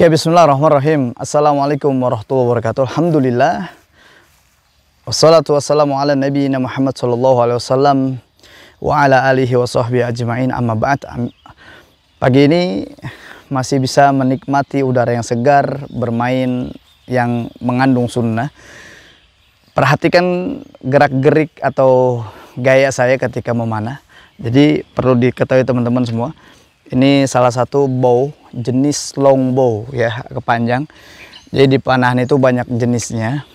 Oke, bismillahirrahmanirrahim. Assalamualaikum warahmatullahi wabarakatuh. Alhamdulillah. Wassalatu wassalamu ala nabiyina Muhammad sallallahu alaihi wasallam wa ala alihi wa sahbihi ajma'in, amma ba'd. Pagi ini masih bisa menikmati udara yang segar, bermain yang mengandung sunnah. Perhatikan gerak-gerik atau gaya saya ketika memanah. Jadi perlu diketahui teman-teman semua, ini salah satu bow jenis long bow ya, kepanjang. Jadi di panahan itu banyak jenisnya.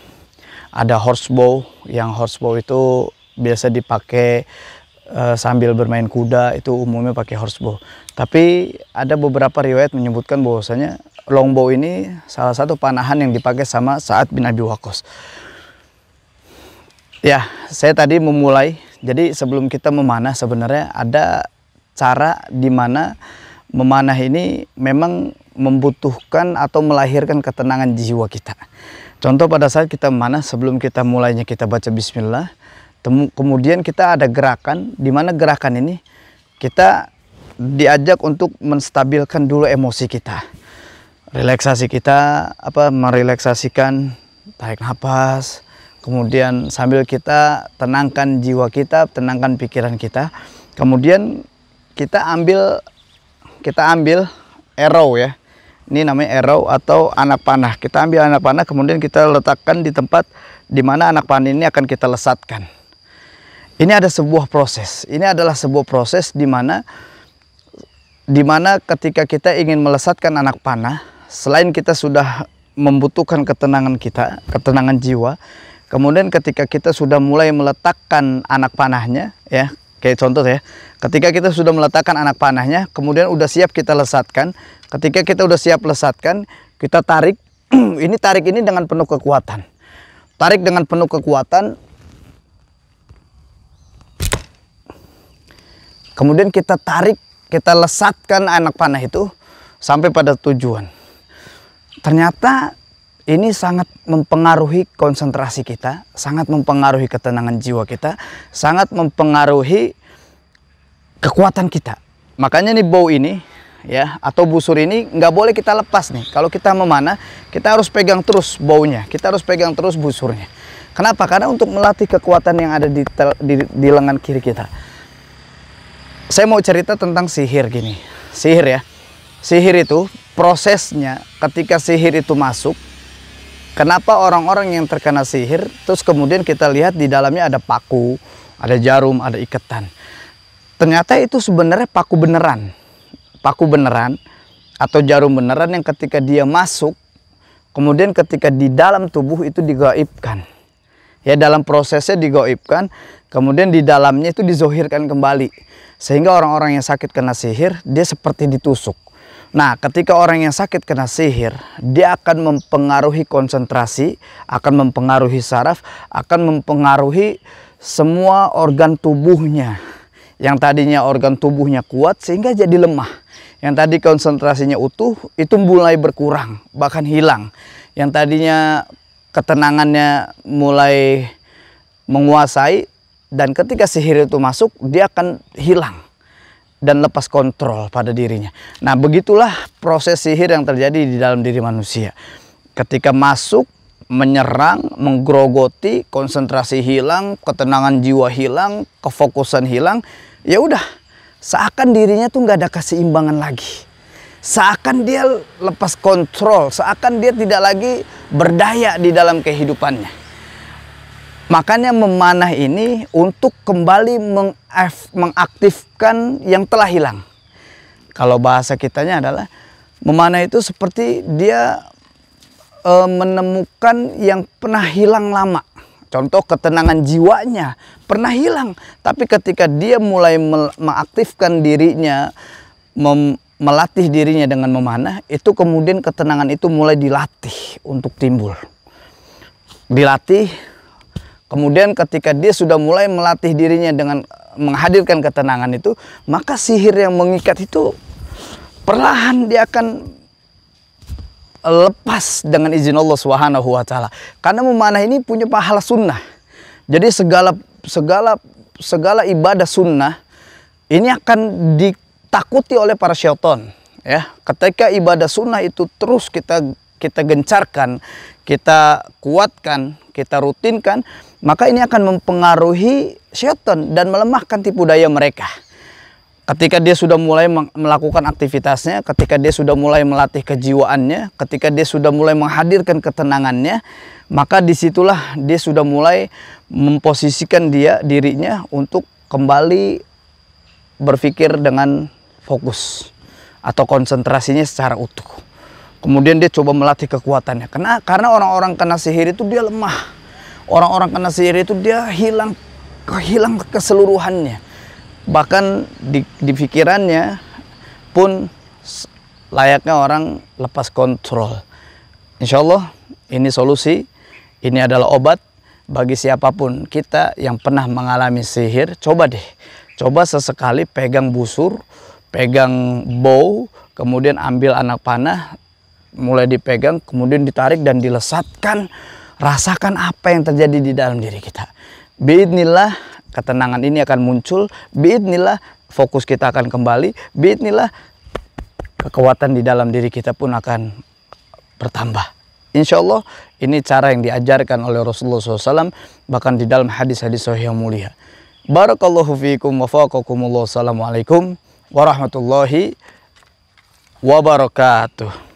Ada horse bow, yang horse bow itu biasa dipakai sambil bermain kuda, itu umumnya pakai horse bow. Tapi ada beberapa riwayat menyebutkan bahwasanya long bow ini salah satu panahan yang dipakai sama Sa'ad bin Abi Waqqas. Ya, saya tadi memulai. Jadi sebelum kita memanah sebenarnya ada cara di mana memanah ini memang membutuhkan atau melahirkan ketenangan jiwa kita. Contoh pada saat kita memanah, sebelum kita mulainya kita baca bismillah, kemudian kita ada gerakan, di mana gerakan ini kita diajak untuk menstabilkan dulu emosi kita. Relaksasi kita, merelaksasikan, tarik nafas, kemudian sambil kita tenangkan jiwa kita, tenangkan pikiran kita. Kemudian kita ambil arrow ya. Ini namanya arrow atau anak panah. Kita ambil anak panah, kemudian kita letakkan di tempat di mana anak panah ini akan kita lesatkan. Ini ada sebuah proses. Ini adalah sebuah proses di mana ketika kita ingin melesatkan anak panah, selain kita sudah membutuhkan ketenangan kita, ketenangan jiwa, kemudian ketika kita sudah mulai meletakkan anak panahnya ya, kayak contoh ya, ketika kita sudah meletakkan anak panahnya, kemudian udah siap kita lesatkan. Ketika kita udah siap lesatkan, kita tarik. Tarik ini dengan penuh kekuatan. Tarik dengan penuh kekuatan. Kemudian kita tarik, kita lesatkan anak panah itu sampai pada tujuan. Ternyata ini sangat mempengaruhi konsentrasi kita, sangat mempengaruhi ketenangan jiwa kita, sangat mempengaruhi kekuatan kita. Makanya nih bow ini ya, atau busur ini nggak boleh kita lepas nih. Kalau kita memanah, kita harus pegang terus bownya, kita harus pegang terus busurnya. Kenapa? Karena untuk melatih kekuatan yang ada di lengan kiri kita. Saya mau cerita tentang sihir gini. Sihir ya. Sihir itu prosesnya ketika sihir itu masuk. Kenapa orang-orang yang terkena sihir, terus kemudian kita lihat di dalamnya ada paku, ada jarum, ada ikatan. Ternyata itu sebenarnya paku beneran. Paku beneran atau jarum beneran yang ketika dia masuk, kemudian ketika di dalam tubuh itu digaibkan. Ya, dalam prosesnya digaibkan, kemudian di dalamnya itu dizohirkan kembali. Sehingga orang-orang yang sakit kena sihir, dia seperti ditusuk. Nah, ketika orang yang sakit kena sihir, dia akan mempengaruhi konsentrasi, akan mempengaruhi saraf, akan mempengaruhi semua organ tubuhnya. Yang tadinya organ tubuhnya kuat sehingga jadi lemah. Yang tadi konsentrasinya utuh, itu mulai berkurang, bahkan hilang. Yang tadinya ketenangannya mulai menguasai, dan ketika sihir itu masuk, dia akan hilang dan lepas kontrol pada dirinya. Nah, begitulah proses sihir yang terjadi di dalam diri manusia. Ketika masuk, menyerang, menggerogoti, konsentrasi hilang, ketenangan jiwa hilang, kefokusan hilang, ya udah, seakan dirinya tuh nggak ada keseimbangan lagi. Seakan dia lepas kontrol, seakan dia tidak lagi berdaya di dalam kehidupannya. Makanya memanah ini untuk kembali mengaktifkan yang telah hilang. Kalau bahasa kitanya adalah memanah itu seperti dia menemukan yang pernah hilang lama. Contoh ketenangan jiwanya pernah hilang. Tapi ketika dia mulai mengaktifkan dirinya, melatih dirinya dengan memanah, itu kemudian ketenangan itu mulai dilatih untuk timbul. Dilatih. Kemudian ketika dia sudah mulai melatih dirinya dengan menghadirkan ketenangan itu, maka sihir yang mengikat itu perlahan dia akan lepas dengan izin Allah Subhanahu wa taala. Karena memanah ini punya pahala sunnah. Jadi segala ibadah sunnah ini akan ditakuti oleh para syaitan. ya. Ketika ibadah sunnah itu terus kita gencarkan, kita kuatkan, kita rutinkan, maka ini akan mempengaruhi syaitan dan melemahkan tipu daya mereka. Ketika dia sudah mulai melakukan aktivitasnya, ketika dia sudah mulai melatih kejiwaannya, ketika dia sudah mulai menghadirkan ketenangannya, maka disitulah dia sudah mulai memposisikan dirinya untuk kembali berpikir dengan fokus atau konsentrasinya secara utuh. Kemudian dia coba melatih kekuatannya. Karena orang-orang kena sihir itu dia lemah. Orang-orang kena sihir itu dia hilang keseluruhannya. Bahkan di pikirannya pun layaknya orang lepas kontrol. Insya Allah ini solusi, ini adalah obat bagi siapapun kita yang pernah mengalami sihir. Coba deh, coba sesekali pegang busur, pegang bow, kemudian ambil anak panah, mulai dipegang, kemudian ditarik dan dilesatkan. Rasakan apa yang terjadi di dalam diri kita. Biidznillah ketenangan ini akan muncul, biidznillah fokus kita akan kembali, biidznillah kekuatan di dalam diri kita pun akan bertambah. Insya Allah ini cara yang diajarkan oleh Rasulullah SAW, bahkan di dalam hadis-hadis sahih yang mulia. Barakallahu fiikum wa faqakumullah. Assalamualaikum warahmatullahi wabarakatuh.